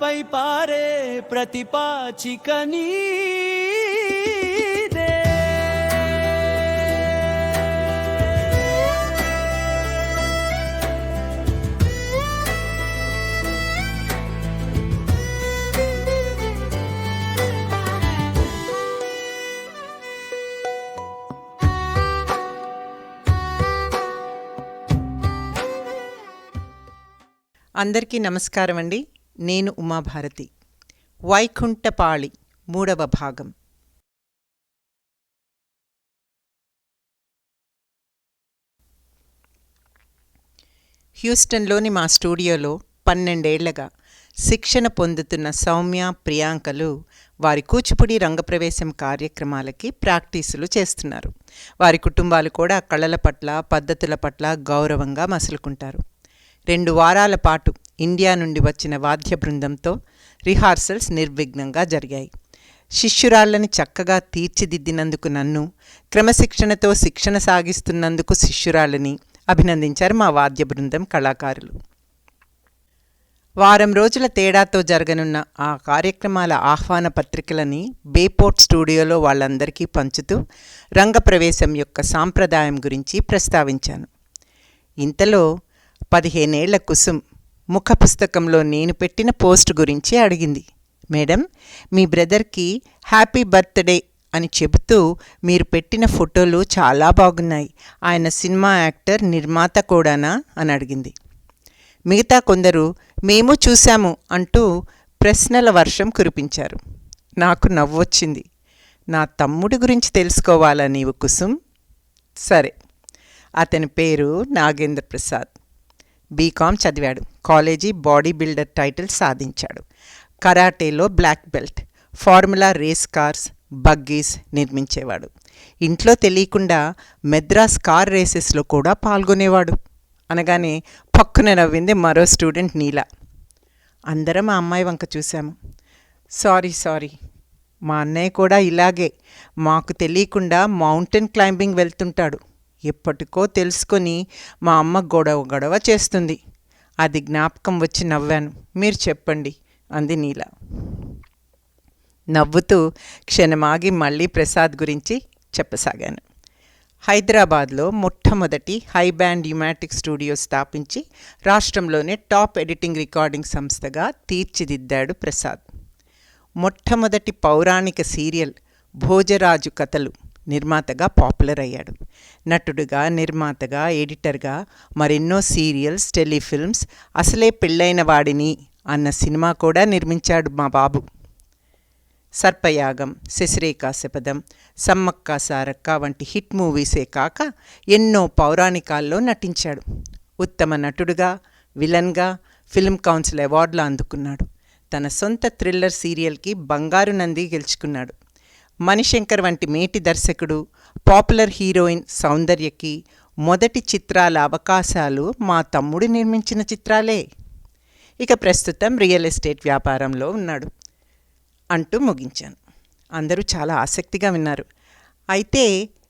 నేలపై పారే ప్రతి పాచిక నీదే. అందరికీ నమస్కారం అండి. నేను ఉమాభారతి. వైకుంఠపాళి 3వ భాగం. హ్యూస్టన్లోని మా స్టూడియోలో 12 ఏళ్లగా శిక్షణ పొందుతున్న సౌమ్య, ప్రియాంకలు వారి కూచిపూడి రంగప్రవేశం కార్యక్రమాలకి ప్రాక్టీసులు చేస్తున్నారు. వారి కుటుంబాలు కూడా కళల పట్ల, పద్ధతుల పట్ల గౌరవంగా మసులుకుంటారు. 2 వారాల పాటు ఇండియా నుండి వచ్చిన వాద్య బృందంతో రిహార్సల్స్ నిర్విఘ్నంగా జరిగాయి. శిష్యురాళ్ళని చక్కగా తీర్చిదిద్దినందుకు నన్ను, క్రమశిక్షణతో శిక్షణ సాగిస్తున్నందుకు శిష్యురాళ్ళని అభినందించారు మా వాద్య బృందం కళాకారులు. వారం రోజుల తేడాతో జరగనున్న ఆ కార్యక్రమాల ఆహ్వాన పత్రికలని బేపోర్ట్ స్టూడియోలో వాళ్ళందరికీ పంచుతూ రంగప్రవేశం యొక్క సాంప్రదాయం గురించి ప్రస్తావించాను. ఇంతలో 15 ఏళ్ల కుసుమ్ ముఖ పుస్తకంలో నేను పెట్టిన పోస్ట్ గురించి అడిగింది. మేడం, మీ బ్రదర్కి హ్యాపీ బర్త్డే అని చెబుతూ మీరు పెట్టిన ఫోటోలు చాలా బాగున్నాయి. ఆయన సినిమా యాక్టర్, నిర్మాత కూడానా అని అడిగింది. మిగతా కొందరు మేము చూశాము అంటూ ప్రశ్నల వర్షం కురిపించారు. నాకు నవ్వొచ్చింది. నా తమ్ముడి గురించి తెలుసుకోవాలా నీవు కుసుమ్? సరే. అతని పేరు నాగేంద్ర ప్రసాద్. బీకామ్ చదివాడు. కాలేజీ బాడీ బిల్డర్ టైటిల్ సాధించాడు. కరాటేలో black belt. Formula race cars, buggies నిర్మించేవాడు. ఇంట్లో తెలియకుండా మెద్రాస్ కార్ రేసెస్లో కూడా పాల్గొనేవాడు అనగానే పక్కున నవ్వింది మరో స్టూడెంట్ నీలా. అందరం ఆ అమ్మాయి వంక చూశాము. సారీ, మా అన్నయ్య కూడా ఇలాగే మాకు తెలియకుండా మౌంటైన్ క్లైంబింగ్ వెళ్తుంటాడు. ఎప్పటికో తెలుసుకొని మా అమ్మ గొడవ చేస్తుంది. అది జ్ఞాపకం వచ్చి నవ్వాను. మీరు చెప్పండి అంది నీల. నవ్వుతూ క్షణమాగి మళ్ళీ ప్రసాద్ గురించి చెప్పసాగాను. హైదరాబాద్లో మొట్టమొదటి హై బ్యాండ్ యుమాటిక్ స్టూడియో స్థాపించి రాష్ట్రంలోనే టాప్ ఎడిటింగ్ రికార్డింగ్ సంస్థగా తీర్చిదిద్దాడు ప్రసాద్. మొట్టమొదటి పౌరాణిక సీరియల్ భోజరాజు కథలు నిర్మాతగా పాపులర్ అయ్యాడు. నటుడుగా, నిర్మాతగా, ఎడిటర్గా మరెన్నో సీరియల్స్, టెలిఫిల్మ్స్, అసలే పెళ్ళైన వాడిని అన్న సినిమా కూడా నిర్మించాడు మా బాబు. సర్పయాగం, శశిరేఖా శపథం, సమ్మక్క సారక్క వంటి హిట్ మూవీసే కాక ఎన్నో పౌరాణికాల్లో నటించాడు. ఉత్తమ నటుడుగా, విలన్గా ఫిల్మ్ కౌన్సిల్ అవార్డులు అందుకున్నాడు. తన సొంత థ్రిల్లర్ సీరియల్కి బంగారు నంది గెలుచుకున్నాడు. మణిశంకర్ వంటి మేటి దర్శకుడు, పాపులర్ హీరోయిన్ సౌందర్యకి మొదటి చిత్రాల అవకాశాలు మా తమ్ముడు నిర్మించిన చిత్రాలే. ఇక ప్రస్తుతం రియల్ ఎస్టేట్ వ్యాపారంలో ఉన్నాడు అంటూ ముగించాను. అందరూ చాలా ఆసక్తిగా విన్నారు. అయితే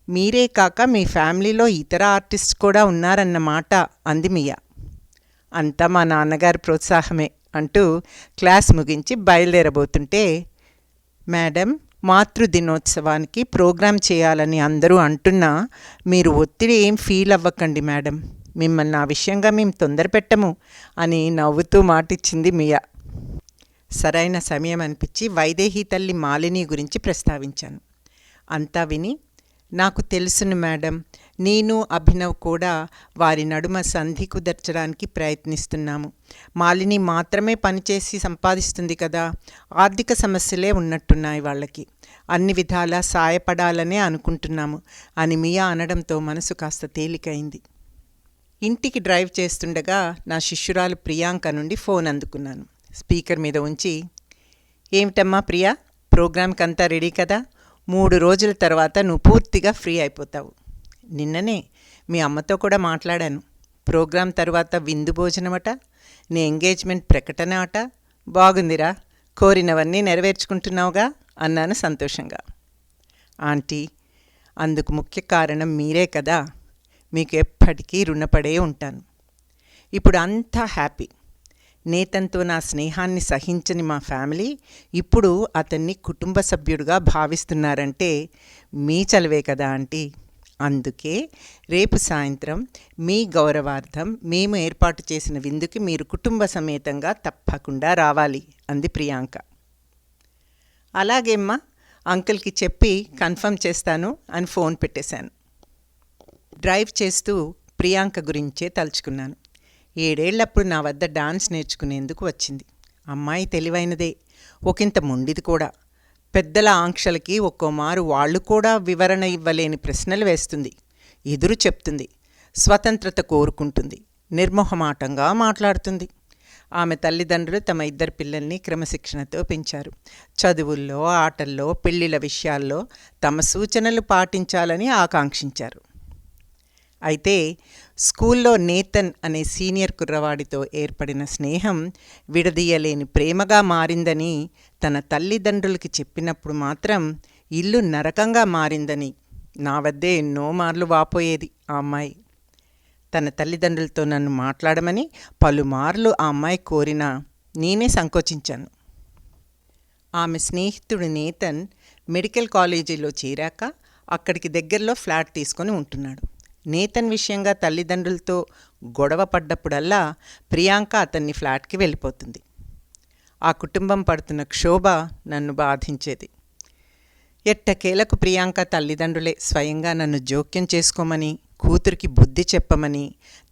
మీరే కాక మీ ఫ్యామిలీలో ఇతర ఆర్టిస్ట్ కూడా ఉన్నారన్నమాట అంది మియా. అంతా మా నాన్నగారి ప్రోత్సాహమే అంటూ క్లాస్ ముగించి బయలుదేరబోతుంటే, మేడం, మాతృదినోత్సవానికి ప్రోగ్రాం చేయాలని అందరూ అంటున్నా మీరు ఒత్తిడి ఏం ఫీల్ అవ్వకండి మేడం, మిమ్మల్ని ఆ విషయంగా మేము తొందర పెట్టము అని నవ్వుతూ మాటిచ్చింది మియా. సరైన సమయం అనిపించి వైదేహి తల్లి మాలిని గురించి ప్రస్తావించాను. అంతా విని, నాకు తెలుసును మేడం, నేను అభినవ్ కూడా వారి నడుమ సంధి కుదర్చడానికి ప్రయత్నిస్తున్నాము. మాలిని మాత్రమే పనిచేసి సంపాదిస్తుంది కదా, ఆర్థిక సమస్యలే ఉన్నట్టున్నాయి వాళ్ళకి. అన్ని విధాలా సాయపడాలనే అనుకుంటున్నాము అని మియా అనడంతో మనసు కాస్త తేలికైంది. ఇంటికి డ్రైవ్ చేస్తుండగా నా శిష్యురాలు ప్రియాంక నుండి ఫోన్ అందుకున్నాను. స్పీకర్ మీద ఉంచి, ఏమిటమ్మా ప్రియా, ప్రోగ్రామ్కి అంతా రెడీ కదా? 3 రోజుల తర్వాత నువ్వు పూర్తిగా ఫ్రీ అయిపోతావు. నిన్ననే మీ అమ్మతో కూడా మాట్లాడాను. ప్రోగ్రాం తర్వాత విందు భోజనమట, నీ ఎంగేజ్మెంట్ ప్రకటన అట. బాగుందిరా, కోరినవన్నీ నెరవేర్చుకుంటున్నావుగా అన్నాను సంతోషంగా. ఆంటీ, అందుకు ముఖ్య కారణం మీరే కదా, మీకు ఎప్పటికీ రుణపడే ఉంటాను. ఇప్పుడు అంతా హ్యాపీ. నేతన్తో నా స్నేహాన్ని సహించని మా ఫ్యామిలీ ఇప్పుడు అతన్ని కుటుంబ సభ్యుడిగా భావిస్తున్నారంటే మీ చలవే కదా ఆంటీ. అందుకే రేపు సాయంత్రం మీ గౌరవార్థం మేము ఏర్పాటు చేసిన విందుకి మీరు కుటుంబ సమేతంగా తప్పకుండా రావాలి అంది ప్రియాంక. అలాగేమ్మా, అంకుల్కి చెప్పి కన్ఫర్మ్ చేస్తాను అని ఫోన్ పెట్టేశాను. డ్రైవ్ చేస్తూ ప్రియాంక గురించే తలుచుకున్నాను. 7 ఏళ్లప్పుడు నా వద్ద డాన్స్ నేర్చుకునేందుకు వచ్చింది. అమ్మాయి తెలివైనదే, ఒకంత మొండిది కూడా. పెద్దల ఆంక్షలకి ఒక్కోమారు వాళ్ళు కూడా వివరణ ఇవ్వలేని ప్రశ్నలు వేస్తుంది, ఎదురు చెప్తుంది, స్వతంత్రత కోరుకుంటుంది, నిర్మోహమాటంగా మాట్లాడుతుంది. ఆమె తల్లిదండ్రులు తమ 2 పిల్లల్ని క్రమశిక్షణతో పెంచారు. చదువుల్లో, ఆటల్లో, పెళ్లిళ్ల విషయాల్లో తమ సూచనలు పాటించాలని ఆకాంక్షించారు. అయితే స్కూల్లో నేతన్ అనే సీనియర్ కుర్రవాడితో ఏర్పడిన స్నేహం విడదీయలేని ప్రేమగా మారిందని తన తల్లిదండ్రులకి చెప్పినప్పుడు మాత్రం ఇల్లు నరకంగా మారిందని నా వద్దే ఎన్నో మార్లు వాపోయేది ఆ అమ్మాయి. తన తల్లిదండ్రులతో నన్ను మాట్లాడమని పలుమార్లు ఆ అమ్మాయి కోరినా నేనే సంకోచించాను. ఆమె స్నేహితుడు నేతన్ మెడికల్ కాలేజీలో చేరాక అక్కడికి దగ్గరలో ఫ్లాట్ తీసుకొని ఉంటున్నాడు. నేతన్ విషయంగా తల్లిదండ్రులతో గొడవ పడ్డప్పుడల్లా ప్రియాంక అతన్ని ఫ్లాట్కి వెళ్ళిపోతుంది. ఆ కుటుంబం పడుతున్న క్షోభ నన్ను బాధించేది. ఎట్టకేలకు ప్రియాంక తల్లిదండ్రులే స్వయంగా నన్ను జోక్యం చేసుకోమని, కూతురికి బుద్ధి చెప్పమని,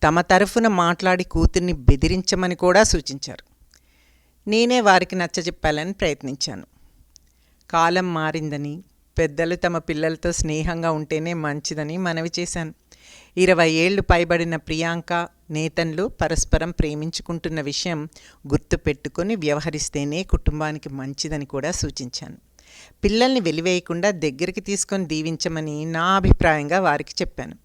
తమ తరఫున మాట్లాడి కూతుర్ని బెదిరించమని కూడా సూచించారు. నేనే వారికి నచ్చజెప్పాలని ప్రయత్నించాను. కాలం మారిందని, పెద్దలు తమ పిల్లలతో స్నేహంగా ఉంటేనే మంచిదని మనవి చేశాను. 20 ఏళ్లు పైబడిన ప్రియాంక, నేతన్లు పరస్పరం ప్రేమించుకుంటున్న విషయం గుర్తు పెట్టుకుని వ్యవహరిస్తేనే కుటుంబానికి మంచిదని కూడా సూచించాను. పిల్లల్ని వెలివేయకుండా దగ్గరికి తీసుకొని దీవించమని నా అభిప్రాయంగా వారికి చెప్పాను.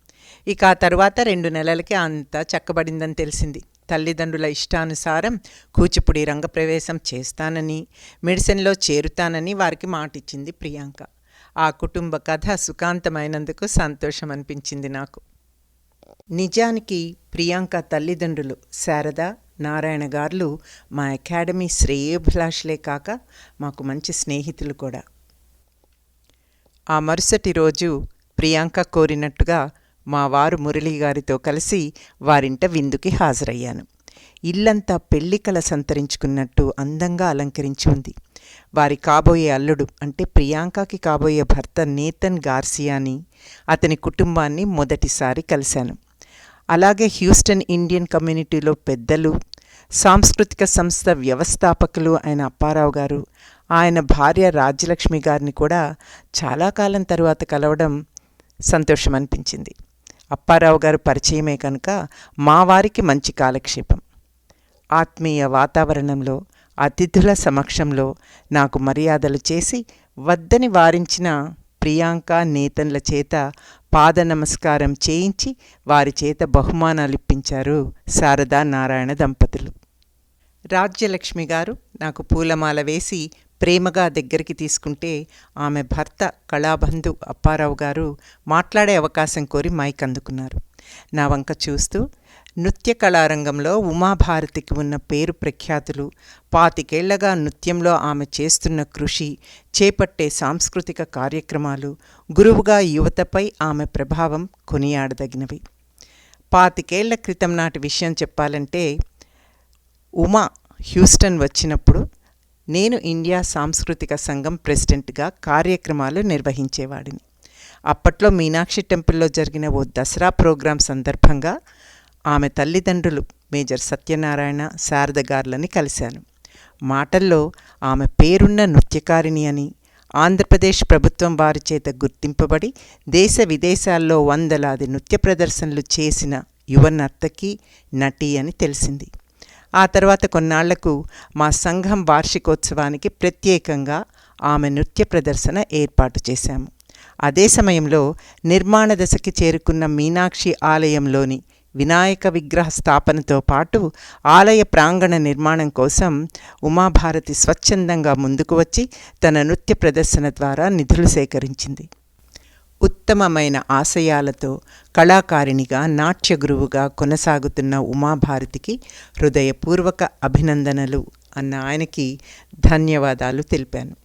ఇక ఆ తరువాత 2 నెలలకి అంతా చక్కబడిందని తెలిసింది. తల్లిదండ్రుల ఇష్టానుసారం కూచిపూడి రంగప్రవేశం చేస్తానని, మెడిసిన్లో చేరుతానని వారికి మాటిచ్చింది ప్రియాంక. ఆ కుటుంబ కథ సుఖాంతమైనందుకు సంతోషం అనిపించింది నాకు. నిజానికి ప్రియాంక తల్లిదండ్రులు శారద, నారాయణ గారు మా అకాడమీ శ్రేయోభిలాషులే కాక మాకు మంచి స్నేహితులు కూడా. ఆ మరుసటి రోజు ప్రియాంక కోరినట్టుగా మా వారు మురళీ గారితో కలిసి వారింట విందుకి హాజరయ్యాను. ఇల్లంతా పెళ్లికల సంతరించుకున్నట్టు అందంగా అలంకరించి ఉంది. వారి కాబోయే అల్లుడు అంటే ప్రియాంకకి కాబోయే భర్త నేతన్ గార్సియాని, అతని కుటుంబాన్ని మొదటిసారి కలిశాను. అలాగే హ్యూస్టన్ ఇండియన్ కమ్యూనిటీలో పెద్దలు, సాంస్కృతిక సంస్థ వ్యవస్థాపకులు అయిన అప్పారావు గారు, ఆయన భార్య రాజ్యలక్ష్మి గారిని కూడా చాలా కాలం తరువాత కలవడం సంతోషం అనిపించింది. అప్పారావు గారు పరిచయమే కనుక మా వారికి మంచి కాలక్షేపం. ఆత్మీయ వాతావరణంలో, అతిథుల సమక్షంలో నాకు మర్యాదలు చేసి వద్దని వారించిన ప్రియాంక, నేతన్ల చేత పాద నమస్కారం చేయించి వారి చేత బహుమానాలు ఇప్పించారు శారదా, నారాయణ దంపతులు. రాజ్యలక్ష్మి గారు నాకు పూలమాల వేసి ప్రేమగా దగ్గరికి తీసుకుంటే ఆమె భర్త కళాబంధు అప్పారావు గారు మాట్లాడే అవకాశం కోరి మైక్ అందుకున్నారు. నా వంక చూస్తూ, నృత్య కళారంగంలో ఉమాభారతికి ఉన్న పేరు ప్రఖ్యాతులు, 25 ఏళ్లగా నృత్యంలో ఆమె చేస్తున్న కృషి, చేపట్టే సాంస్కృతిక కార్యక్రమాలు, గురువుగా యువతపై ఆమె ప్రభావం కొనియాడదగినవి. 25 ఏళ్ల క్రితం నాటి విషయం చెప్పాలంటే, ఉమా హ్యూస్టన్ వచ్చినప్పుడు నేను ఇండియా సాంస్కృతిక సంఘం ప్రెసిడెంట్గా కార్యక్రమాలు నిర్వహించేవాడిని. అప్పట్లో మీనాక్షి టెంపుల్లో జరిగిన ఓ దసరా ప్రోగ్రాం సందర్భంగా ఆమె తల్లిదండ్రులు మేజర్ సత్యనారాయణ, శారద గార్లని కలిశాను. మాటల్లో ఆమె పేరున్న నృత్యకారిణి అని, ఆంధ్రప్రదేశ్ ప్రభుత్వం వారి చేత గుర్తింపబడి దేశ విదేశాల్లో వందలాది నృత్య ప్రదర్శనలు చేసిన యువ నర్తకి, నటి అని తెలిసింది. ఆ తర్వాత కొన్నాళ్లకు మా సంఘం వార్షికోత్సవానికి ప్రత్యేకంగా ఆమె నృత్య ప్రదర్శన ఏర్పాటు చేశాము. అదే సమయంలో నిర్మాణ దశకి చేరుకున్న మీనాక్షి ఆలయంలోని వినాయక విగ్రహ స్థాపనతో పాటు ఆలయ ప్రాంగణ నిర్మాణం కోసం ఉమాభారతి స్వచ్ఛందంగా ముందుకు వచ్చి తన నృత్య ప్రదర్శన ద్వారా నిధులు సేకరించింది. ఉత్తమమైన ఆశయాలతో కళాకారిణిగా నాట్య గురువుగా కొనసాగుతున్న ఉమాభారతికి హృదయపూర్వక అభినందనలు అన్న ఆయనకి ధన్యవాదాలు తెలిపాను.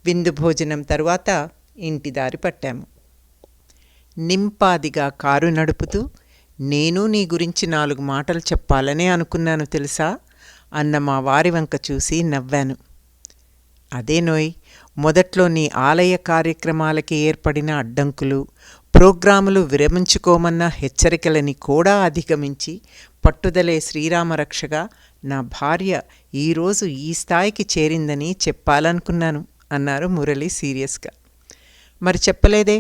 విందు భోజనం తరువాత ఇంటి దారి పట్టాము. నింపాదిగా కారు నడుపుతూ, నేను నీ గురించి 4 మాటలు చెప్పాలనే అనుకున్నాను తెలుసా అన్న మా వారి వంక చూసి నవ్వాను. అదేనోయ్, మొదట్లో నీ ఆలయ కార్యక్రమాలకి ఏర్పడిన అడ్డంకులు, ప్రోగ్రాములు విరమించుకోమన్న హెచ్చరికలని కూడా అధిగమించి పట్టుదలే శ్రీరామరక్షగా నా భార్య ఈరోజు ఈ స్థాయికి చేరిందని చెప్పాలనుకున్నాను అన్నారు మురళి సీరియస్గా. మరి చెప్పలేదే,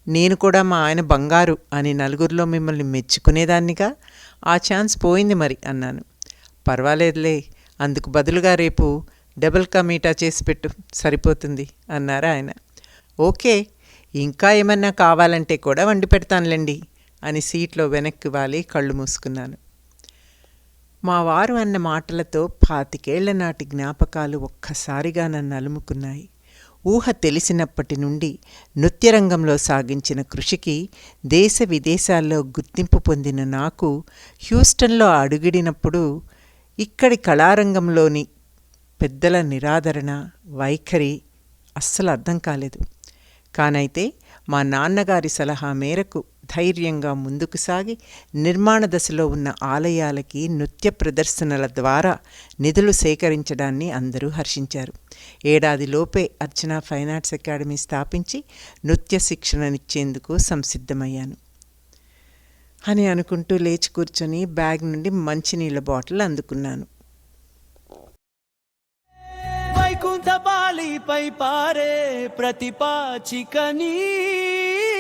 నేను కూడా మా ఆయన బంగారు అని నలుగురిలో మిమ్మల్ని మెచ్చుకునేదాన్నిగా. ఆ ఛాన్స్ పోయింది మరి అన్నాను. పర్వాలేదులే, అందుకు బదులుగా రేపు డబుల్ కా మీఠా చేసి పెట్టు, సరిపోతుంది అన్నారు ఆయన. ఓకే, ఇంకా ఏమన్నా కావాలంటే కూడా వండి పెడతానులేండి అని సీట్లో వెనక్కి వాలి కళ్ళు మూసుకున్నాను. మా వారు అన్న మాటలతో 25 ఏళ్ల నాటి జ్ఞాపకాలు ఒక్కసారిగా నన్ను అలుముకున్నాయి. ఊహ తెలిసినప్పటి నుండి నృత్యరంగంలో సాగించిన కృషికి దేశ విదేశాల్లో గుర్తింపు పొందిన నాకు హ్యూస్టన్లో అడుగిడినప్పుడు ఇక్కడి కళారంగంలోని పెద్దల నిరాదరణ, వైఖరి అస్సలు అర్థం కాలేదు. కానైతే మా నాన్నగారి సలహా మేరకు ధైర్యంగా ముందుకు సాగి నిర్మాణ దశలో ఉన్న ఆలయాలకి నృత్య ప్రదర్శనల ద్వారా నిధులు సేకరించడాన్ని అందరూ హర్షించారు. ఏడాదిలోపే అర్చన ఫైన్ ఆర్ట్స్ అకాడమీ స్థాపించి నృత్య శిక్షణనిచ్చేందుకు సంసిద్ధమయ్యాను అని అనుకుంటూ లేచి కూర్చొని బ్యాగ్ నుండి మంచినీళ్ళ బాటిల్ అందుకున్నాను. వైకుంఠపాళిపై పారే ప్రతిపాచిక నీదే,